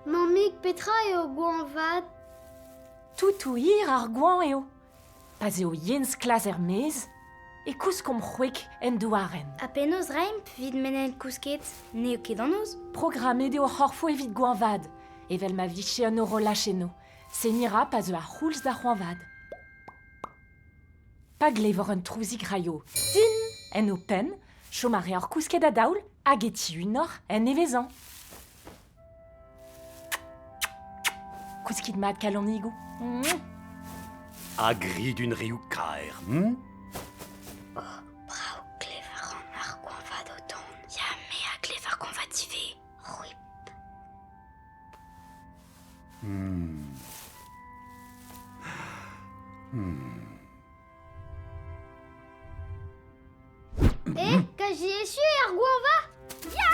Mamik petra eo goanvad. Tutuir ar goan eo. Pas eo yens klas mez, e kouskom c'hwek en douaren. A penaos reimp vid menen kousket, neo ket an oz. Programmet eo c'horfo evit goanvad, evel ma viche an euro lacheno. Senira pas eo ar c'houlz da c'hoanvad. Pag levor un trouzik raio. Din en o pen, chomare ar kousket a daoul, hag eti unor en evezan. Kousket mat kalonigo. Agri d'une riou kaer, hm? Brau klevar an ar goanvad o ton. Ya me a klevar goanvad dive. Rwip. Ka ji echu ar goanvad? Ya!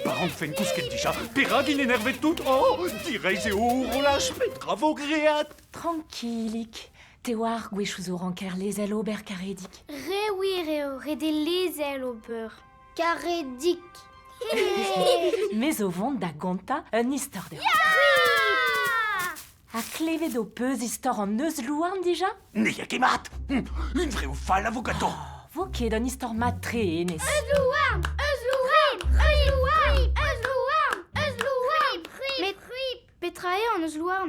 Parent fen kousket dija, perag in énervé tout. Oh, direiz eo roulage petra vo great. Tranquillik. Te war gwechous o ranker lezel ober karedik. Re wir eo, re de lezel o beur. Karedik. Mez o vont da gonta un istor de. A klevet o peus istor an eus louarn dija? Neia ket mat. Une vraie ou fall avocato. Vo ket an istor mat tre enez. Louarn! Eus louarn! Met petra eo an eus louarn?